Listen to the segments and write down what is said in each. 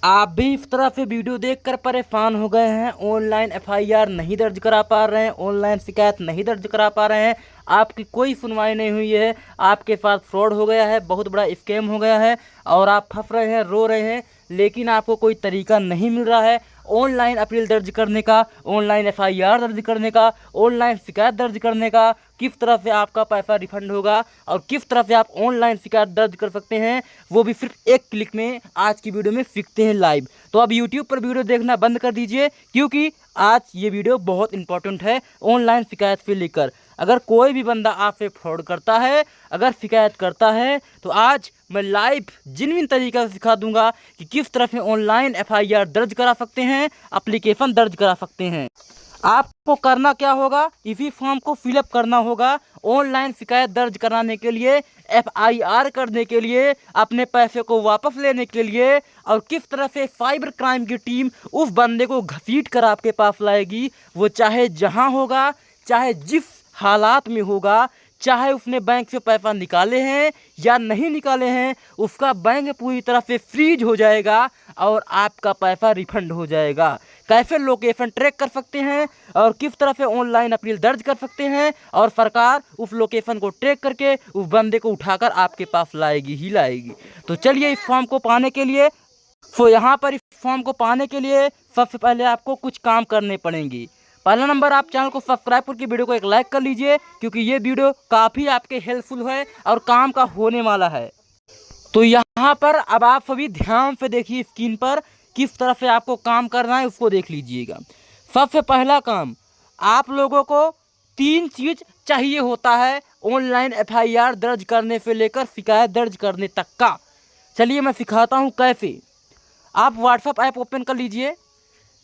आप भी इस तरह से वीडियो देखकर परेशान हो गए हैं, ऑनलाइन एफआईआर नहीं दर्ज करा पा रहे हैं, ऑनलाइन शिकायत नहीं दर्ज करा पा रहे हैं, आपकी कोई सुनवाई नहीं हुई है, आपके साथ फ्रॉड हो गया है, बहुत बड़ा स्कैम हो गया है और आप फंस रहे हैं, रो रहे हैं, लेकिन आपको कोई तरीका नहीं मिल रहा है ऑनलाइन अपील दर्ज करने का, ऑनलाइन एफआईआर दर्ज करने का, ऑनलाइन शिकायत दर्ज करने का, किस तरह से आपका पैसा रिफंड होगा और किस तरह से आप ऑनलाइन शिकायत दर्ज कर सकते हैं, वो भी सिर्फ एक क्लिक में आज की वीडियो में सीखते हैं लाइव। तो अब यूट्यूब पर वीडियो देखना बंद कर दीजिए, क्योंकि आज ये वीडियो बहुत इंपॉर्टेंट है ऑनलाइन शिकायत से लेकर। अगर कोई भी बंदा आपसे फ्रॉड करता है, अगर शिकायत करता है, तो आज मैं लाइव जेन्युइन तरीका से सिखा दूंगा कि किस तरह से ऑनलाइन एफआईआर दर्ज करा सकते हैं, एप्लीकेशन दर्ज करा सकते हैं। आपको करना क्या होगा, इसी फॉर्म को फिलअप करना होगा ऑनलाइन शिकायत दर्ज कराने के लिए, एफआईआर करने के लिए, अपने पैसे को वापस लेने के लिए, और किस तरह से साइबर क्राइम की टीम उस बंदे को घसीट कर आपके पास लाएगी, वो चाहे जहां होगा, चाहे जिस हालात में होगा, चाहे उसने बैंक से पैसा निकाले हैं या नहीं निकाले हैं, उसका बैंक पूरी तरह से फ्रीज हो जाएगा और आपका पैसा रिफंड हो जाएगा। कैसे लोकेशन ट्रैक कर सकते हैं और किस तरह से ऑनलाइन अपील दर्ज कर सकते हैं, और सरकार उस लोकेशन को ट्रैक करके उस बंदे को उठाकर आपके पास लाएगी ही लाएगी। तो चलिए, इस फॉर्म को पाने के लिए यहाँ पर इस फॉर्म को पाने के लिए सबसे पहले आपको कुछ काम करने पड़ेंगे। पहला नंबर, आप चैनल को सब्सक्राइब करके वीडियो को एक लाइक कर लीजिए, क्योंकि ये वीडियो काफ़ी आपके हेल्पफुल है और काम का होने वाला है। तो यहाँ पर अब आप सभी ध्यान से देखिए, स्क्रीन पर किस तरह से आपको काम करना है उसको देख लीजिएगा। सबसे पहला काम, आप लोगों को 3 चीज़ चाहिए होता है ऑनलाइन एफआईआर दर्ज करने से लेकर शिकायत दर्ज करने तक का। चलिए मैं सिखाता हूँ कैसे। आप व्हाट्सएप ऐप ओपन कर लीजिए।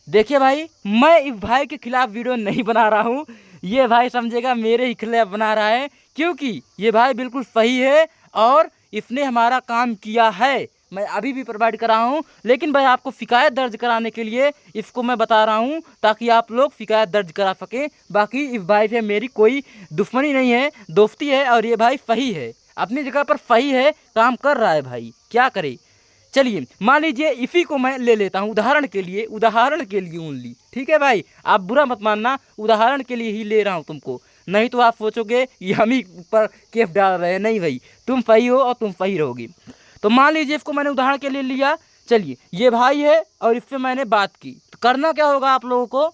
देखिए भाई, मैं इस भाई के खिलाफ वीडियो नहीं बना रहा हूँ, ये भाई समझेगा मेरे ही खिलाफ बना रहा है, क्योंकि ये भाई बिल्कुल सही है और इसने हमारा काम किया है, मैं अभी भी प्रोवाइड कर रहा हूँ। लेकिन भाई आपको शिकायत दर्ज कराने के लिए इसको मैं बता रहा हूँ, ताकि आप लोग शिकायत दर्ज करा सकें। बाकी इस भाई से मेरी कोई दुश्मनी नहीं है, दोस्ती है, और ये भाई सही है, अपनी जगह पर सही है, काम कर रहा है भाई, क्या करे। चलिए मान लीजिए इसी को मैं ले लेता हूँ उदाहरण के लिए ओनली, ठीक है भाई, आप बुरा मत मानना, उदाहरण के लिए ही ले रहा हूँ तुमको, नहीं तो आप सोचोगे ये हम ही ऊपर केस डाल रहे हैं। नहीं भाई, तुम सही हो और तुम सही रहोगी। तो मान लीजिए इसको मैंने उदाहरण के लिए लिया। चलिए, ये भाई है और इससे मैंने बात की, तो करना क्या होगा आप लोगों को,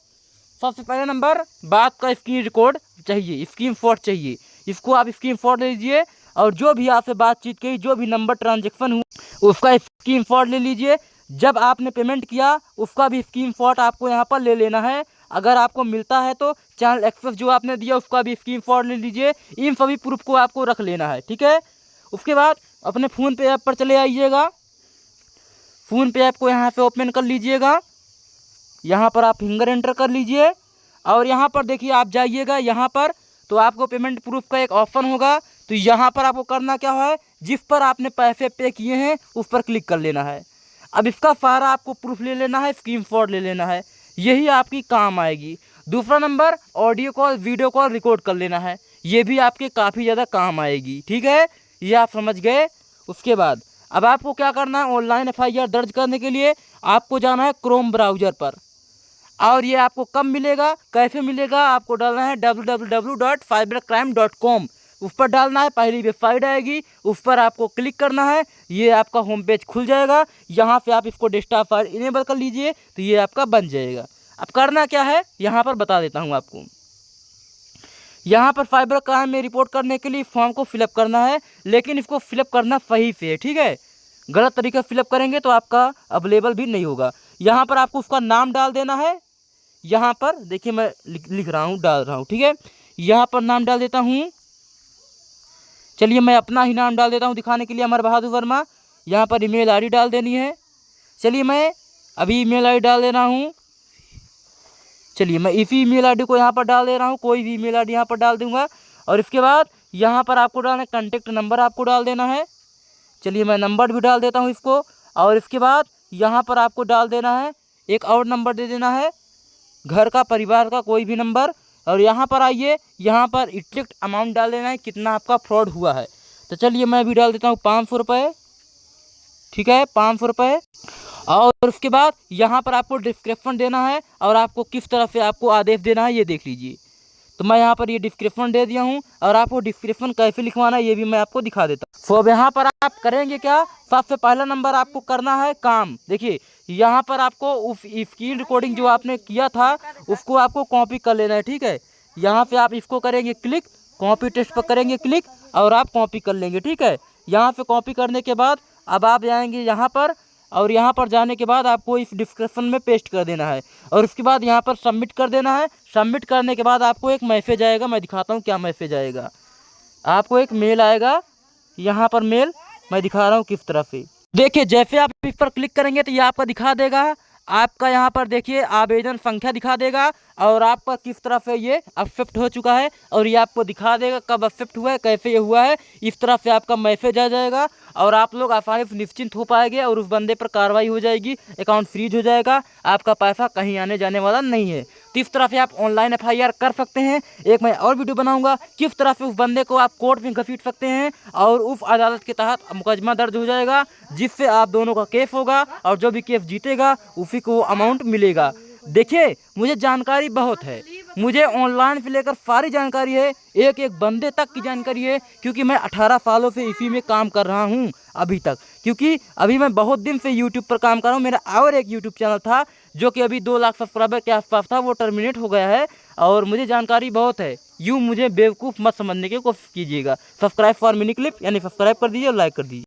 सबसे पहले नंबर, बात का स्क्रीन रिकॉर्ड चाहिए, स्क्रीन शॉट चाहिए। इसको आप स्क्रीन शॉट ले लीजिए और जो भी आपसे बातचीत की, जो भी नंबर ट्रांजेक्शन हुआ उसका स्क्रीन शॉट ले लीजिए। जब आपने पेमेंट किया उसका भी स्क्रीन शॉट आपको यहाँ पर ले लेना है। अगर आपको मिलता है तो चैनल एक्सेस जो आपने दिया उसका भी स्क्रीन शॉट ले लीजिए। इन सभी प्रूफ को आपको रख लेना है, ठीक है। उसके बाद अपने फ़ोन पे ऐप पर चले आइएगा। फ़ोन पे ऐप को यहाँ से ओपन कर लीजिएगा। यहाँ पर आप फिंगर एंटर कर लीजिए और यहाँ पर देखिए आप जाइएगा, यहाँ पर तो आपको पेमेंट प्रूफ का एक ऑप्शन होगा। तो यहाँ पर आपको करना क्या है, जिस पर आपने पैसे पे किए हैं उस पर क्लिक कर लेना है। अब इसका सारा आपको प्रूफ ले लेना है, स्क्रीनशॉट ले लेना है, यही आपकी काम आएगी। दूसरा number, audio call video call record कर लेना है, ये भी आपके काफ़ी ज़्यादा काम आएगी, ठीक है, ये आप समझ गए। उसके बाद अब आपको क्या करना है, ऑनलाइन एफआईआर दर्ज करने के लिए आपको जाना है क्रोम ब्राउज़र पर। और ये आपको कब मिलेगा, कैसे मिलेगा, आपको डालना है www.cybercrime.com, उस पर डालना है, पहली वेबसाइट आएगी, उस पर आपको क्लिक करना है, ये आपका होम पेज खुल जाएगा। यहाँ से आप इसको डेस्कटॉप पर इनेबल कर लीजिए तो ये आपका बन जाएगा। अब करना क्या है, यहाँ पर बता देता हूँ आपको। यहाँ पर साइबर क्राइम में रिपोर्ट करने के लिए फॉर्म को फिलअप करना है, लेकिन इसको फिलअप करना सही से, ठीक है, गलत तरीका फिलअप करेंगे तो आपका अवेलेबल भी नहीं होगा। यहाँ पर आपको उसका नाम डाल देना है। यहाँ पर देखिए मैं लिख रहा हूँ, डाल रहा हूँ, ठीक है, यहाँ पर नाम डाल देता हूँ। चलिए मैं अपना ही नाम डाल देता हूँ दिखाने के लिए, अमर बहादुर वर्मा। यहाँ पर ईमेल आईडी डाल देनी है। चलिए मैं अभी ईमेल आईडी डाल दे रहा हूँ। चलिए मैं इसी ईमेल आईडी को यहाँ पर डाल दे रहा हूँ, कोई भी ईमेल आईडी यहाँ पर डाल दूँगा। और इसके बाद यहाँ पर आपको डालना है कॉन्टेक्ट नंबर, आपको डाल देना है। चलिए मैं नंबर भी डाल देता हूँ इसको। और इसके बाद यहाँ पर आपको डाल देना है, एक और नंबर दे देना है, घर का, परिवार का कोई भी नंबर। और यहाँ पर आइए, यहाँ पर एग्जैक्ट अमाउंट डाल देना है, कितना आपका फ्रॉड हुआ है। तो चलिए मैं भी डाल देता हूँ 500 रुपये, ठीक है, 500 रुपये। और उसके बाद यहाँ पर आपको डिस्क्रिप्शन देना है और आपको किस तरह से आपको आदेश देना है ये देख लीजिए। तो मैं यहाँ पर ये डिस्क्रिप्शन दे दिया हूँ और आपको डिस्क्रिप्शन कैसे लिखवाना है ये भी मैं आपको दिखा देता हूँ। तो अब यहाँ पर आप करेंगे क्या, सबसे पहला नंबर आपको करना है काम। देखिए यहाँ पर आपको उस स्क्रीन रिकॉर्डिंग जो आपने किया था उसको आपको कॉपी कर लेना है, ठीक है। यहाँ पे आप इसको करेंगे क्लिक, कॉपी टेक्स्ट पर करेंगे क्लिक और आप कॉपी कर लेंगे, ठीक है। यहाँ पे कॉपी करने के बाद अब आप जाएंगे यहाँ पर और यहाँ पर जाने के बाद आपको इस डिस्क्रिप्शन में पेस्ट कर देना है और उसके बाद यहाँ पर सबमिट कर देना है। सबमिट करने के बाद आपको एक मैसेज आएगा, मैं दिखाता हूँ क्या मैसेज आएगा। आपको एक मेल आएगा, यहाँ पर मेल मैं दिखा रहा हूँ किस तरह से। देखिए जैसे आप इस पर क्लिक करेंगे तो ये आपका दिखा देगा, आपका यहाँ पर देखिए आवेदन संख्या दिखा देगा और आपका किस तरह से ये एक्सेप्ट हो चुका है और ये आपको दिखा देगा कब एक्सेप्ट हुआ है, कैसे ये हुआ है। इस तरह से आपका मैसेज आ जाएगा और आप लोग आसानी से निश्चिंत हो पाएंगे और उस बंदे पर कार्रवाई हो जाएगी, अकाउंट फ्रीज हो जाएगा, आपका पैसा कहीं आने जाने वाला नहीं है। तो इस तरह से आप ऑनलाइन FIR कर सकते हैं। एक मैं और वीडियो बनाऊंगा किस तरह से उस बंदे को आप कोर्ट में घसीट सकते हैं और उस अदालत के तहत मुकदमा दर्ज हो जाएगा जिससे आप दोनों का केस होगा और जो भी केस जीतेगा उसी को अमाउंट मिलेगा। देखिए मुझे जानकारी बहुत है, मुझे ऑनलाइन से लेकर सारी जानकारी है, एक एक बंदे तक की जानकारी है, क्योंकि मैं 18 सालों से इसी में काम कर रहा हूं अभी तक। क्योंकि अभी मैं बहुत दिन से यूट्यूब पर काम कर रहा हूं। मेरा और एक यूट्यूब चैनल था जो कि अभी 2 लाख सब्सक्राइबर के आसपास था, वो टर्मिनेट हो गया है और मुझे जानकारी बहुत है। यूँ मुझे बेवकूफ़ मत समझने की कोशिश कीजिएगा। सब्सक्राइब फॉर मिनी क्लिप यानी सब्सक्राइब कर दीजिए और लाइक कर दीजिए।